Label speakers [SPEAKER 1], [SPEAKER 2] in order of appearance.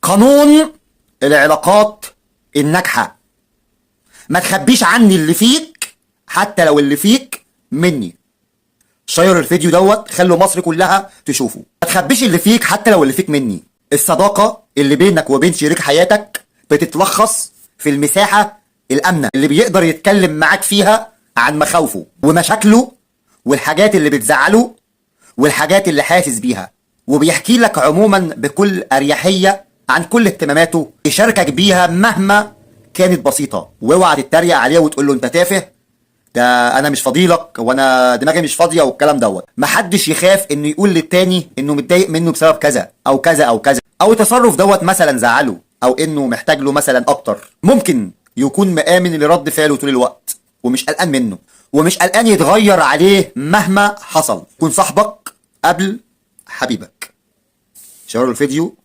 [SPEAKER 1] قانون العلاقات الناجحة: ما تخبيش عني اللي فيك حتى لو اللي فيك مني. شير الفيديو دوت، خلوا مصر كلها تشوفه. ما تخبيش اللي فيك حتى لو اللي فيك مني. الصداقة اللي بينك وبين شريك حياتك بتتلخص في المساحة الآمنة اللي بيقدر يتكلم معاك فيها عن مخاوفه ومشاكله والحاجات اللي بتزعله والحاجات اللي حاسس بيها، وبيحكي لك عموما بكل أريحية عن كل اهتماماته، يشاركك بيها مهما كانت بسيطة. واوعى تتريق عليه وتقول له انت تافه، ده انا مش فاضيلك وانا دماغي مش فاضيه والكلام دوت. محدش يخاف انه يقول للتاني انه متضايق منه بسبب كذا او كذا او كذا، او التصرف دوت مثلا زعله، او انه محتاج له مثلا اكتر. ممكن يكون مآمن لرد فعله طول الوقت ومش قلقان منه ومش قلقان يتغير عليه مهما حصل. كن صاحبك قبل حبيبك. شيروا الفيديو